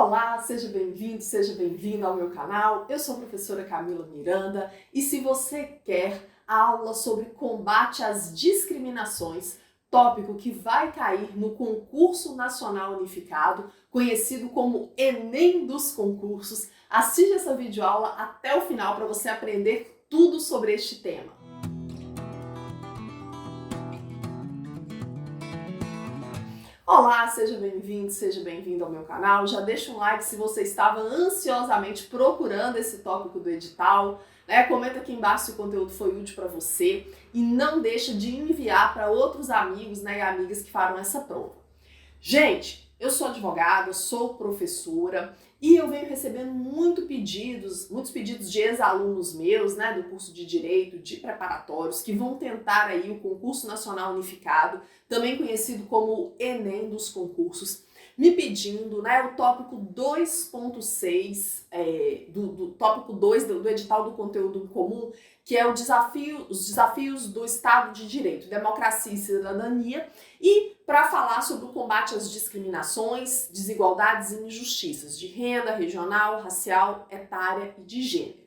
Olá, seja bem-vindo ao meu canal. Eu sou a professora Camila Miranda e se você quer aula sobre combate às discriminações, tópico que vai cair no Concurso Nacional Unificado, conhecido como Enem dos Concursos, assista essa videoaula até o final para você aprender tudo sobre este tema. Olá, seja bem-vindo ao meu canal. Já deixa um like se você estava ansiosamente procurando esse tópico do edital, né? Comenta aqui embaixo se o conteúdo foi útil para você e não deixa de enviar para outros amigos, né, e amigas que farão essa prova. Gente, eu sou advogada, sou professora e eu venho recebendo muitos pedidos de ex-alunos meus, né, do curso de Direito, de preparatórios, que vão tentar aí o Concurso Nacional Unificado, também conhecido como o Enem dos Concursos, me pedindo, né, o tópico 2.6 do tópico 2 do edital do conteúdo comum, que é os desafios do Estado de Direito, Democracia e Cidadania, e para falar sobre o combate às discriminações, desigualdades e injustiças de renda, regional, racial, etária e de gênero.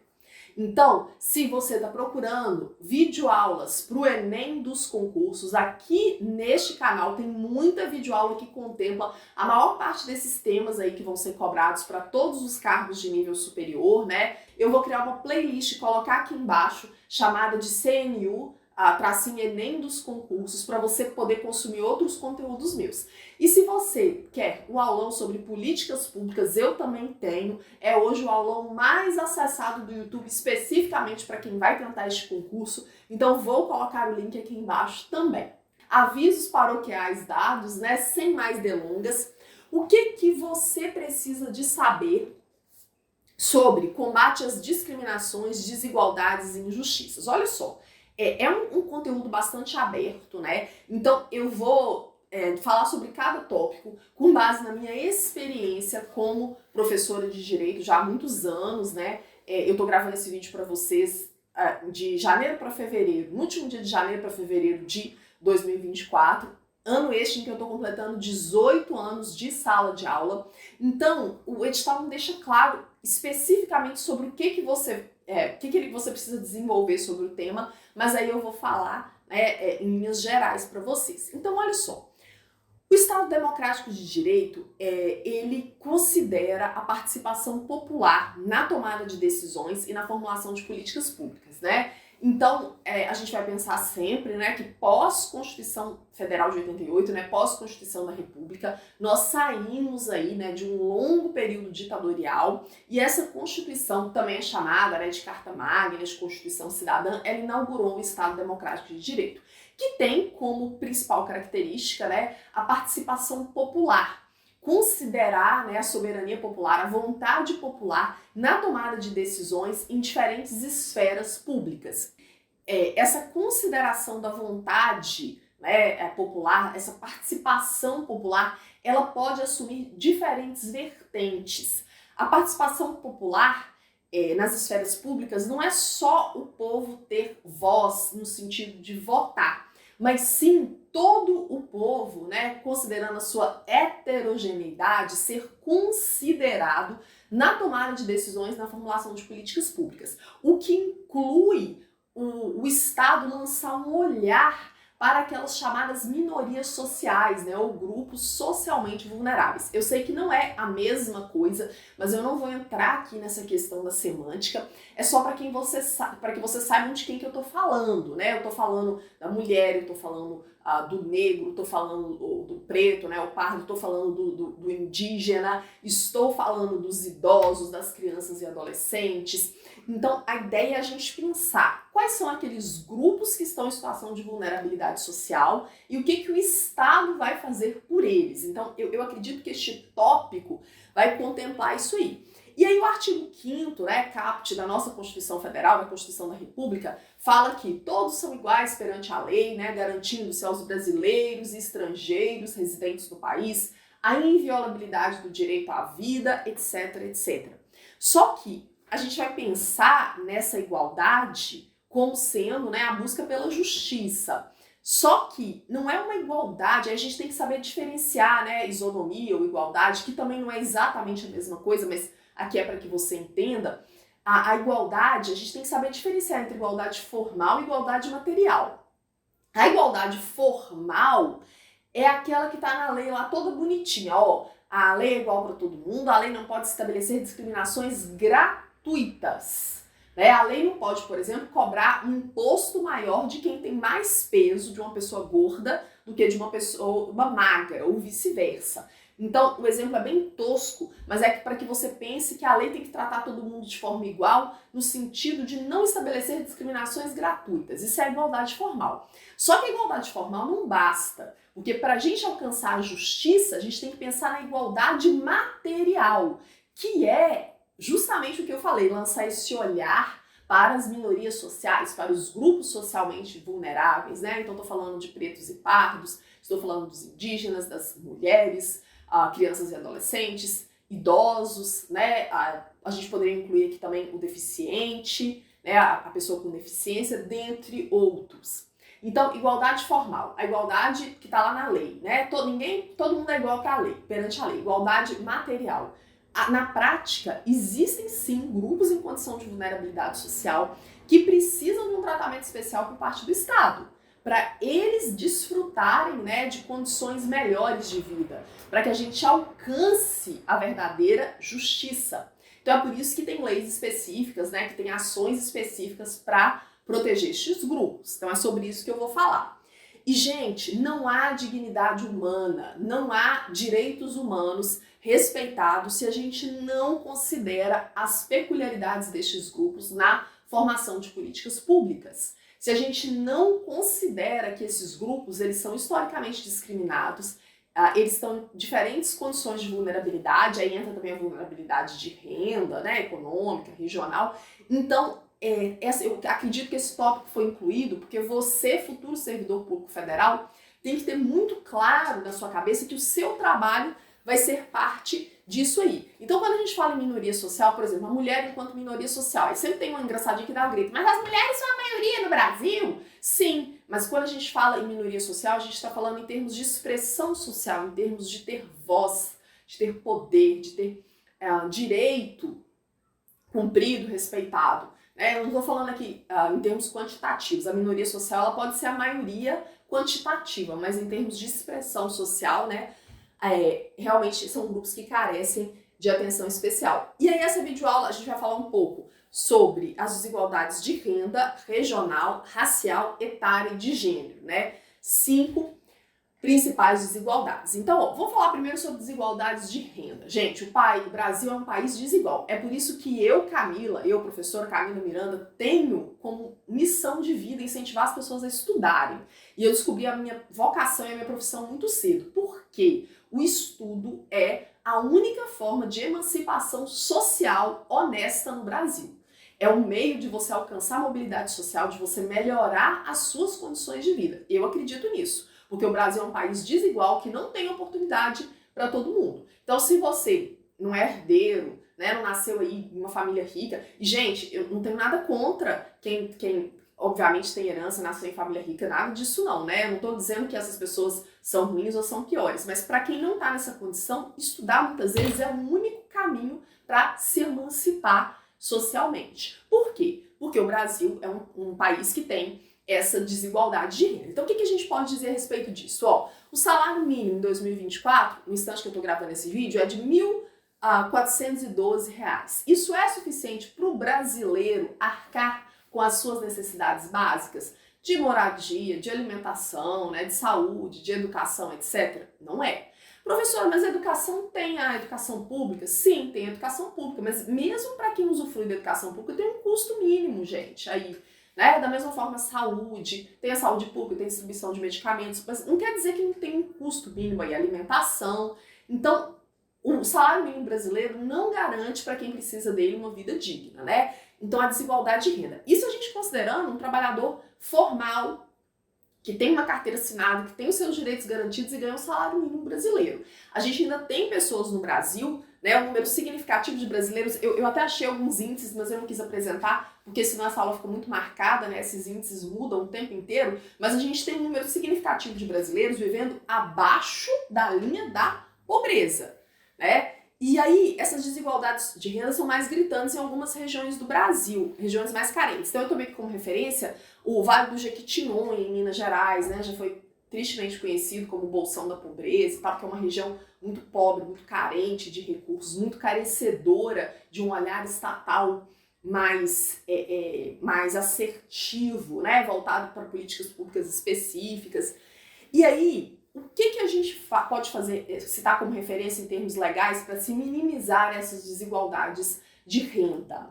Então, se você está procurando videoaulas para o Enem dos concursos, aqui neste canal tem muita videoaula que contempla a maior parte desses temas aí que vão ser cobrados para todos os cargos de nível superior, né? Eu vou criar uma playlist e colocar aqui embaixo, chamada de CNU, tracinho Enem dos concursos, para você poder consumir outros conteúdos meus. E se você quer um aulão sobre políticas públicas, eu também tenho. É hoje o aulão mais acessado do YouTube, especificamente para quem vai tentar este concurso. Então vou colocar o link aqui embaixo também. Avisos paroquiais dados, né? Sem mais delongas. O que você precisa de saber sobre combate às discriminações, desigualdades e injustiças? Olha só. É um conteúdo bastante aberto, né? Então eu vou falar sobre cada tópico com base na minha experiência como professora de direito já há muitos anos, né? Eu tô gravando esse vídeo para vocês de janeiro para fevereiro, no último dia de janeiro para fevereiro de 2024, ano este em que eu tô completando 18 anos de sala de aula. Então o edital não deixa claro especificamente sobre o que você precisa desenvolver sobre o tema, mas aí eu vou falar em linhas gerais para vocês. Então, olha só. O Estado Democrático de Direito, ele considera a participação popular na tomada de decisões e na formulação de políticas públicas, né? Então, a gente vai pensar sempre, né, que pós-Constituição Federal de 88, né, pós-Constituição da República, nós saímos aí, né, de um longo período ditatorial e essa Constituição, também é chamada, né, de Carta Magna, de Constituição Cidadã, ela inaugurou o Estado Democrático de Direito, que tem como principal característica, né, a participação popular. Considerar, né, a soberania popular, a vontade popular na tomada de decisões em diferentes esferas públicas. Essa consideração da vontade, né, popular, essa participação popular, ela pode assumir diferentes vertentes. A participação popular nas esferas públicas não é só o povo ter voz no sentido de votar, mas sim todo o povo, né, considerando a sua heterogeneidade, ser considerado na tomada de decisões, na formulação de políticas públicas. O que inclui o Estado lançar um olhar para aquelas chamadas minorias sociais, né, ou grupos socialmente vulneráveis. Eu sei que não é a mesma coisa, mas eu não vou entrar aqui nessa questão da semântica. É só para que você saiba de quem que eu tô falando, né? Eu tô falando da mulher, eu tô falando do negro, tô falando do preto, né, o pardo, tô falando do indígena, estou falando dos idosos, das crianças e adolescentes. Então, a ideia é a gente pensar quais são aqueles grupos que estão em situação de vulnerabilidade social e o que o Estado vai fazer por eles. Então, eu acredito que este tópico vai contemplar isso aí. E aí o artigo 5º, né, caput da nossa Constituição Federal, da Constituição da República, fala que todos são iguais perante a lei, né, garantindo-se aos brasileiros e estrangeiros residentes no país a inviolabilidade do direito à vida, etc, etc. Só que a gente vai pensar nessa igualdade como sendo, né, a busca pela justiça. Só que não é uma igualdade, a gente tem que saber diferenciar, né, isonomia ou igualdade, que também não é exatamente a mesma coisa, mas aqui é para que você entenda. A igualdade, a gente tem que saber diferenciar entre igualdade formal e igualdade material. A igualdade formal é aquela que está na lei lá toda bonitinha, ó. A lei é igual para todo mundo, a lei não pode estabelecer discriminações gratuitas. Né? A lei não pode, por exemplo, cobrar um imposto maior de quem tem mais peso, de uma pessoa gorda, do que de uma pessoa magra, ou vice-versa. Então, o exemplo é bem tosco, mas é para que você pense que a lei tem que tratar todo mundo de forma igual, no sentido de não estabelecer discriminações gratuitas. Isso é a igualdade formal. Só que a igualdade formal não basta, porque para a gente alcançar a justiça, a gente tem que pensar na igualdade material, que é justamente o que eu falei, lançar esse olhar para as minorias sociais, para os grupos socialmente vulneráveis, né? Então, estou falando de pretos e pardos, estou falando dos indígenas, das mulheres, crianças e adolescentes, idosos, né? A gente poderia incluir aqui também o deficiente, né? A pessoa com deficiência, dentre outros. Então, igualdade formal, a igualdade que está lá na lei, né? Todo mundo é igual para a lei, perante a lei. Igualdade material. Na prática, existem sim grupos em condição de vulnerabilidade social que precisam de um tratamento especial por parte do Estado, para eles desfrutarem, né, de condições melhores de vida, para que a gente alcance a verdadeira justiça. Então é por isso que tem leis específicas, né, que tem ações específicas para proteger estes grupos. Então é sobre isso que eu vou falar. E, gente, não há dignidade humana, não há direitos humanos respeitados se a gente não considera as peculiaridades destes grupos na formação de políticas públicas. Se a gente não considera que esses grupos eles são historicamente discriminados, eles estão em diferentes condições de vulnerabilidade, aí entra também a vulnerabilidade de renda, né, econômica, regional. Então, eu acredito que esse tópico foi incluído porque você, futuro servidor público federal, tem que ter muito claro na sua cabeça que o seu trabalho vai ser parte disso aí. Então, quando a gente fala em minoria social, por exemplo, a mulher enquanto minoria social, aí sempre tem uma engraçadinha que dá um grito, mas as mulheres são a maioria no Brasil? Sim, mas quando a gente fala em minoria social, a gente está falando em termos de expressão social, em termos de ter voz, de ter poder, de ter direito cumprido, respeitado. Eu não estou falando aqui em termos quantitativos, a minoria social ela pode ser a maioria quantitativa, mas em termos de expressão social, né, realmente são grupos que carecem de atenção especial. E aí essa videoaula a gente vai falar um pouco sobre as desigualdades de renda, regional, racial, etária e de gênero, né? 5 principais desigualdades. Então, vou falar primeiro sobre desigualdades de renda. Gente, o Brasil é um país desigual. É por isso que eu, professora Camila Miranda, tenho como missão de vida incentivar as pessoas a estudarem. E eu descobri a minha vocação e a minha profissão muito cedo. Por quê? O estudo é a única forma de emancipação social honesta no Brasil. É um meio de você alcançar a mobilidade social, de você melhorar as suas condições de vida. Eu acredito nisso. Porque o Brasil é um país desigual que não tem oportunidade para todo mundo. Então, se você não é herdeiro, né, não nasceu aí em uma família rica, e, gente, eu não tenho nada contra quem obviamente tem herança, nasceu em família rica, nada disso não, né? Eu não estou dizendo que essas pessoas são ruins ou são piores, mas para quem não está nessa condição, estudar muitas vezes é o único caminho para se emancipar socialmente. Por quê? Porque o Brasil é um país que tem essa desigualdade de renda. Então, o que a gente pode dizer a respeito disso? O salário mínimo em 2024, no instante que eu estou gravando esse vídeo, é de R$ 1.412. Isso é suficiente para o brasileiro arcar com as suas necessidades básicas de moradia, de alimentação, né, de saúde, de educação, etc? Não é. Professora, mas a educação tem a educação pública? Sim, tem a educação pública, mas mesmo para quem usufrui da educação pública, tem um custo mínimo, gente, aí. Né? Da mesma forma, saúde, tem a saúde pública, tem distribuição de medicamentos, mas não quer dizer que não tem um custo mínimo aí, alimentação. Então, o salário mínimo brasileiro não garante para quem precisa dele uma vida digna, né? Então, a desigualdade de renda. Isso a gente considerando um trabalhador formal, que tem uma carteira assinada, que tem os seus direitos garantidos e ganha o salário mínimo brasileiro. A gente ainda tem pessoas no Brasil, né, um número significativo de brasileiros, eu até achei alguns índices, mas eu não quis apresentar, porque senão essa aula fica muito marcada, né, esses índices mudam o tempo inteiro, mas a gente tem um número significativo de brasileiros vivendo abaixo da linha da pobreza, né? E aí, essas desigualdades de renda são mais gritantes em algumas regiões do Brasil, regiões mais carentes. Então eu tomei como referência o Vale do Jequitinhonha, em Minas Gerais, né, já foi tristemente conhecido como Bolsão da Pobreza e tal, que é uma região muito pobre, muito carente de recursos, muito carecedora de um olhar estatal mais assertivo, né, voltado para políticas públicas específicas. E aí, o que a gente pode fazer, citar como referência em termos legais para se minimizar essas desigualdades de renda?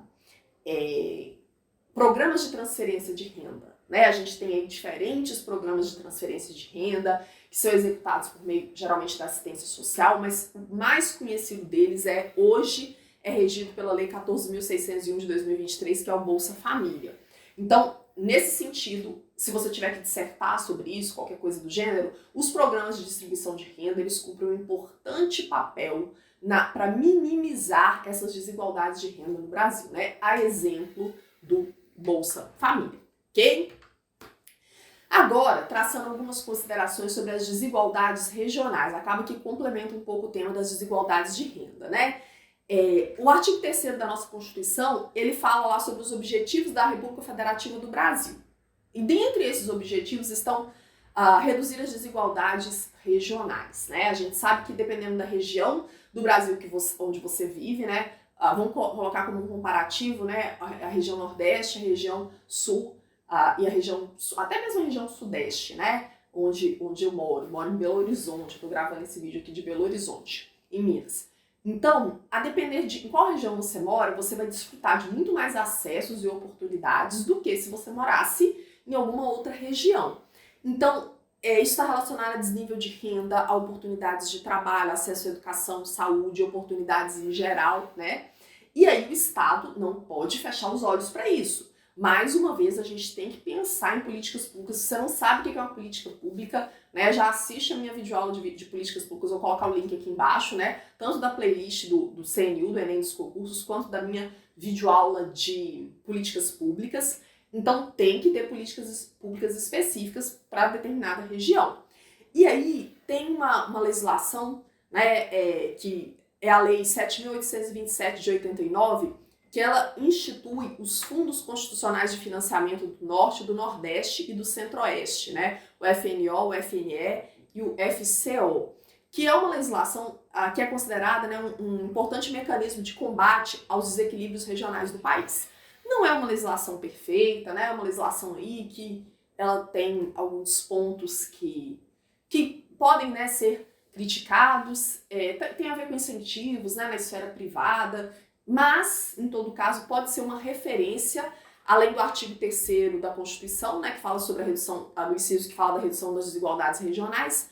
Programas de transferência de renda. Né? A gente tem aí diferentes programas de transferência de renda que são executados por meio, geralmente, da assistência social, mas o mais conhecido deles hoje é regido pela Lei 14.601 de 2023, que é o Bolsa Família. Então, nesse sentido, se você tiver que dissertar sobre isso, qualquer coisa do gênero, os programas de distribuição de renda, eles cumprem um importante papel para minimizar essas desigualdades de renda no Brasil, né? A exemplo do Bolsa Família, ok? Agora, traçando algumas considerações sobre as desigualdades regionais, acaba que complementa um pouco o tema das desigualdades de renda, né? O artigo 3º da nossa Constituição, ele fala lá sobre os objetivos da República Federativa do Brasil. E dentre esses objetivos estão reduzir as desigualdades regionais, né? A gente sabe que dependendo da região do Brasil onde você vive, né? Vamos colocar como um comparativo, né? A região Nordeste, a região Sul e a região, até mesmo a região Sudeste, né? Onde eu moro em Belo Horizonte, estou gravando esse vídeo aqui de Belo Horizonte, em Minas. Então, a depender de em qual região você mora, você vai desfrutar de muito mais acessos e oportunidades do que se você morasse em alguma outra região. Então, isso está relacionado a desnível de renda, a oportunidades de trabalho, acesso à educação, saúde, oportunidades em geral, né? E aí o Estado não pode fechar os olhos para isso. Mais uma vez, a gente tem que pensar em políticas públicas. Se você não sabe o que é uma política pública, né, já assiste a minha videoaula de políticas públicas, eu vou colocar o link aqui embaixo, né, tanto da playlist do CNU, do Enem dos concursos, quanto da minha videoaula de políticas públicas. Então, tem que ter políticas públicas específicas para determinada região. E aí, tem uma legislação, né, que é a Lei 7.827 de 89, que ela institui os fundos constitucionais de financiamento do Norte, do Nordeste e do Centro-Oeste, né? O FNO, o FNE e o FCO, que é uma legislação que é considerada, né, um importante mecanismo de combate aos desequilíbrios regionais do país. Não é uma legislação perfeita, né? É uma legislação aí que ela tem alguns pontos que podem, né, ser criticados, tem a ver com incentivos, né, na esfera privada, mas, em todo caso, pode ser uma referência, além do artigo 3º da Constituição, né, que fala sobre a redução, do inciso que fala da redução das desigualdades regionais,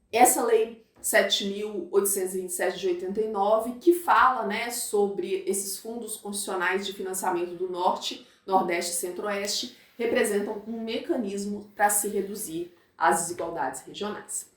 essa lei 7.827 de 89, que fala, né, sobre esses fundos constitucionais de financiamento do Norte, Nordeste e Centro-Oeste, representam um mecanismo para se reduzir as desigualdades regionais.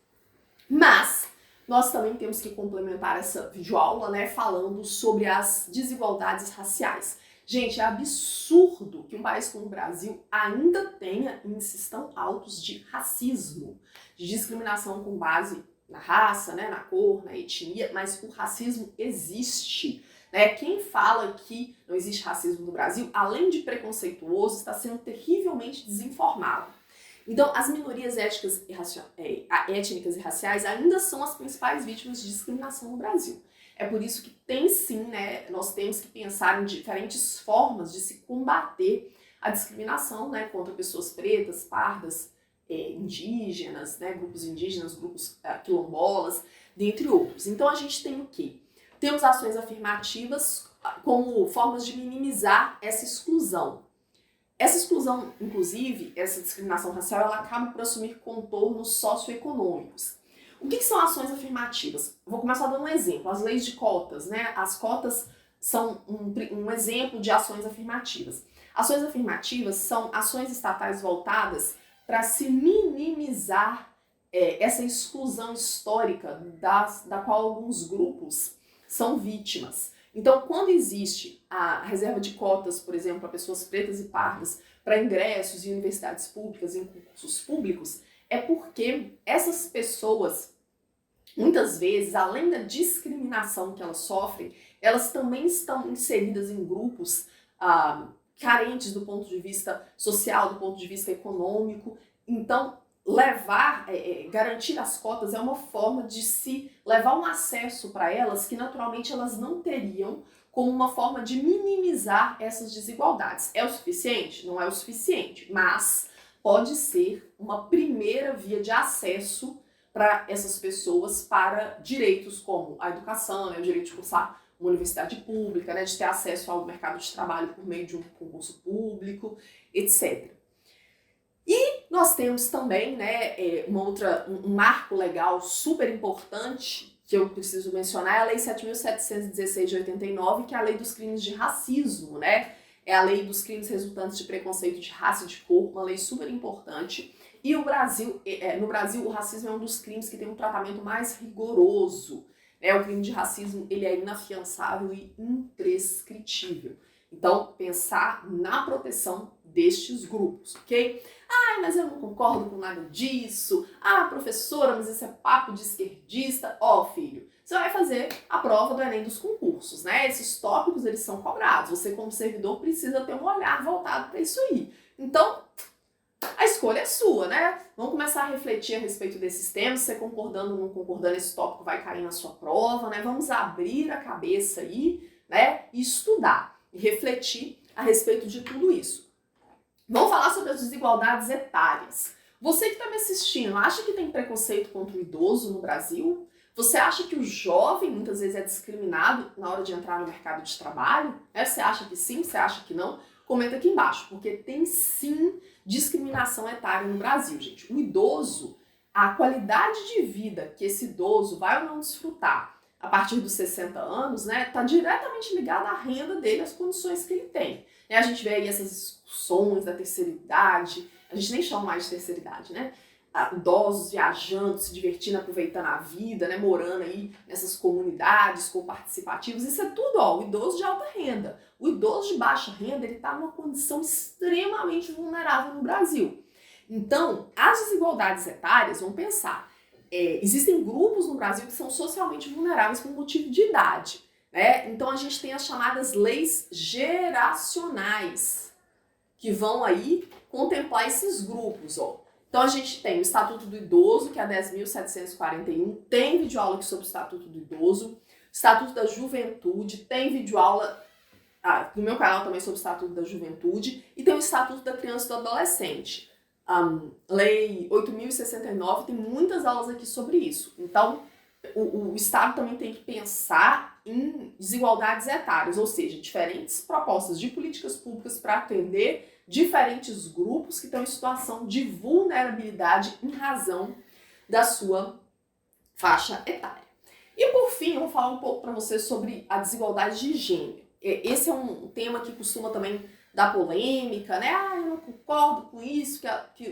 Mas nós também temos que complementar essa videoaula, né, falando sobre as desigualdades raciais. Gente, é absurdo que um país como o Brasil ainda tenha índices tão altos de racismo, de discriminação com base na raça, né, na cor, na etnia, mas o racismo existe. Né? Quem fala que não existe racismo no Brasil, além de preconceituoso, está sendo terrivelmente desinformado. Então, as minorias étnicas e raciais ainda são as principais vítimas de discriminação no Brasil. É por isso que tem sim, né, nós temos que pensar em diferentes formas de se combater a discriminação, né, contra pessoas pretas, pardas, indígenas, né, grupos indígenas, grupos quilombolas, dentre outros. Então, a gente tem o quê? Temos ações afirmativas como formas de minimizar essa exclusão. Essa exclusão, inclusive, essa discriminação racial, ela acaba por assumir contornos socioeconômicos. O que são ações afirmativas? Eu vou começar dando um exemplo. As leis de cotas, né? As cotas são um exemplo de ações afirmativas. Ações afirmativas são ações estatais voltadas para se minimizar essa exclusão histórica da qual alguns grupos são vítimas. Então, quando existe a reserva de cotas, por exemplo, para pessoas pretas e pardas, para ingressos em universidades públicas, em concursos públicos, é porque essas pessoas, muitas vezes, além da discriminação que elas sofrem, elas também estão inseridas em grupos carentes do ponto de vista social, do ponto de vista econômico. Então, garantir as cotas é uma forma de se levar um acesso para elas que naturalmente elas não teriam, como uma forma de minimizar essas desigualdades. É o suficiente? Não é o suficiente, mas pode ser uma primeira via de acesso para essas pessoas para direitos como a educação, né, o direito de cursar uma universidade pública, né, de ter acesso ao mercado de trabalho por meio de um concurso público, etc. E nós temos também, né, um marco legal super importante que eu preciso mencionar, é a Lei 7.716 de 89, que é a Lei dos Crimes de Racismo, né? É a Lei dos Crimes Resultantes de Preconceito de Raça e de Cor, uma lei super importante. E no Brasil, o racismo é um dos crimes que tem um tratamento mais rigoroso. Né? O crime de racismo ele é inafiançável e imprescritível. Então, pensar na proteção destes grupos, ok? Mas eu não concordo com nada disso. Professora, mas esse é papo de esquerdista. Filho, você vai fazer a prova do Enem dos concursos, né? Esses tópicos, eles são cobrados. Você, como servidor, precisa ter um olhar voltado para isso aí. Então, a escolha é sua, né? Vamos começar a refletir a respeito desses temas. Você concordando ou não concordando, esse tópico vai cair na sua prova, né? Vamos abrir a cabeça aí, né? E estudar e refletir a respeito de tudo isso. Vamos falar sobre as desigualdades etárias. Você que está me assistindo, acha que tem preconceito contra o idoso no Brasil? Você acha que o jovem muitas vezes é discriminado na hora de entrar no mercado de trabalho? Você acha que sim? Você acha que não? Comenta aqui embaixo, porque tem sim discriminação etária no Brasil, gente. O idoso, a qualidade de vida que esse idoso vai ou não desfrutar a partir dos 60 anos, né, está diretamente ligada à renda dele, às condições que ele tem. A gente vê aí essas discussões da terceira idade, a gente nem chama mais de terceira idade, né? Idosos viajando, se divertindo, aproveitando a vida, né? Morando aí nessas comunidades coparticipativas. Isso é tudo, o idoso de alta renda. O idoso de baixa renda, ele está numa condição extremamente vulnerável no Brasil. Então, as desigualdades etárias, vamos pensar, existem grupos no Brasil que são socialmente vulneráveis por motivo de idade. Né? Então a gente tem as chamadas leis geracionais, que vão aí contemplar esses grupos. Então a gente tem o Estatuto do Idoso, que é a 10.741, tem videoaula aqui sobre o Estatuto do Idoso, o Estatuto da Juventude, tem videoaula no meu canal também sobre o Estatuto da Juventude, e tem o Estatuto da Criança e do Adolescente. Lei 8.069, tem muitas aulas aqui sobre isso. Então, o Estado também tem que pensar em desigualdades etárias, ou seja, diferentes propostas de políticas públicas para atender diferentes grupos que estão em situação de vulnerabilidade em razão da sua faixa etária. E por fim, eu vou falar um pouco para vocês sobre a desigualdade de gênero. Esse é um tema que costuma também dar polêmica, né? Eu não concordo com isso,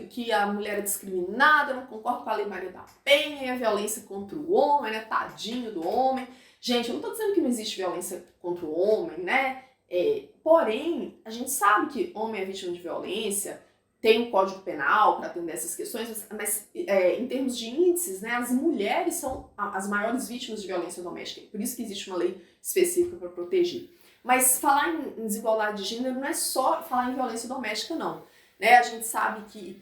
que a mulher é discriminada, eu não concordo com a Lei Maria da Penha e a violência contra o homem, né? Tadinho do homem. Gente, eu não tô dizendo que não existe violência contra o homem, né? Porém, a gente sabe que homem é vítima de violência, tem um código penal para atender essas questões, mas em termos de índices, né, as mulheres são as maiores vítimas de violência doméstica, por isso que existe uma lei específica para proteger. Mas falar em desigualdade de gênero não é só falar em violência doméstica, não. Né? A gente sabe que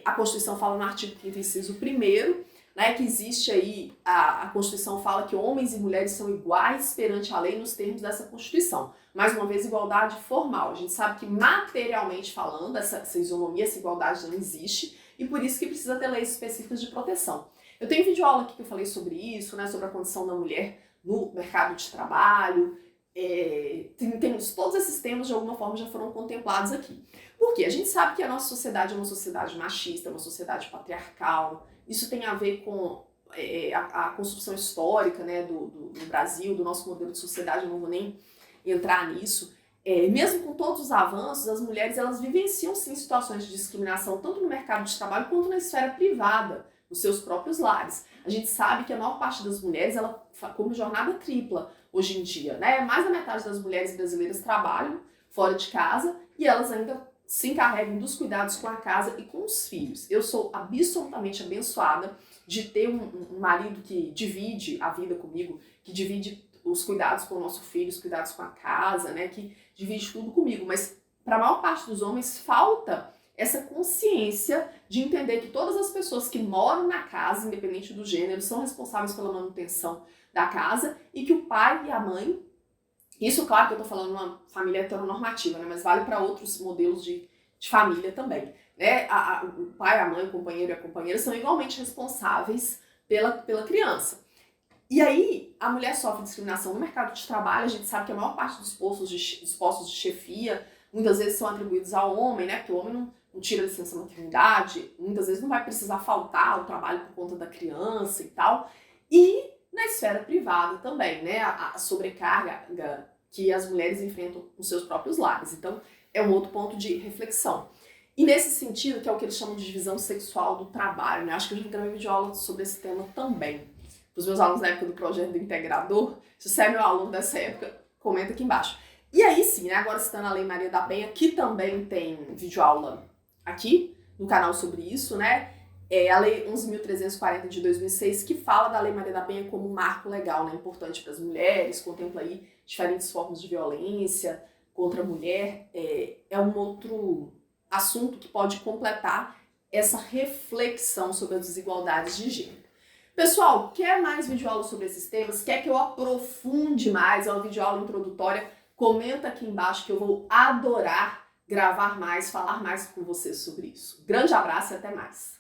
a Constituição fala no artigo 5º, inciso 1º, né, que existe aí, a Constituição fala que homens e mulheres são iguais perante a lei nos termos dessa Constituição. Mais uma vez, igualdade formal. A gente sabe que materialmente falando, essa isonomia, essa igualdade não existe, e por isso que precisa ter leis específicas de proteção. Eu tenho vídeo-aula aqui que eu falei sobre isso, né, sobre a condição da mulher no mercado de trabalho. Todos esses temas de alguma forma já foram contemplados aqui. Porque a gente sabe que a nossa sociedade é uma sociedade machista, uma sociedade patriarcal. Isso tem a ver com a construção histórica, né, do Brasil, do nosso modelo de sociedade. Eu não vou nem entrar nisso. Mesmo com todos os avanços, as mulheres elas vivenciam sim situações de discriminação tanto no mercado de trabalho quanto na esfera privada, nos seus próprios lares. A gente sabe que a maior parte das mulheres, ela come jornada tripla hoje em dia, né? Mais da metade das mulheres brasileiras trabalham fora de casa e elas ainda se encarregam dos cuidados com a casa e com os filhos. Eu sou absolutamente abençoada de ter um marido que divide a vida comigo, que divide os cuidados com o nosso filho, os cuidados com a casa, né? Que divide tudo comigo. Mas para a maior parte dos homens falta essa consciência de entender que todas as pessoas que moram na casa, independente do gênero, são responsáveis pela manutenção da casa e que o pai e a mãe, isso claro que eu tô falando uma família heteronormativa, né, mas vale para outros modelos de família também, né? O pai, a mãe, o companheiro e a companheira são igualmente responsáveis pela criança. E aí, a mulher sofre discriminação no mercado de trabalho, a gente sabe que a maior parte dos postos de chefia muitas vezes são atribuídos ao homem, né? Porque o homem não tira licença maternidade, muitas vezes não vai precisar faltar ao trabalho por conta da criança e tal. E na esfera privada também, né? A sobrecarga que as mulheres enfrentam nos seus próprios lares. Então, é um outro ponto de reflexão. E nesse sentido, que é o que eles chamam de divisão sexual do trabalho, né? Acho que eu já gravei vídeo aula sobre esse tema também. Para os meus alunos na época do projeto do integrador, se você é meu aluno dessa época, comenta aqui embaixo. E aí sim, né? Agora citando a Lei Maria da Penha, que também tem videoaula aqui no canal sobre isso, né? É a Lei 11.340 de 2006, que fala da Lei Maria da Penha como um marco legal, né? Importante para as mulheres, contempla aí diferentes formas de violência contra a mulher. É um outro assunto que pode completar essa reflexão sobre as desigualdades de gênero. Pessoal, quer mais videoaula sobre esses temas? Quer que eu aprofunde mais? É uma videoaula introdutória? Comenta aqui embaixo que eu vou adorar gravar mais, falar mais com vocês sobre isso. Grande abraço e até mais!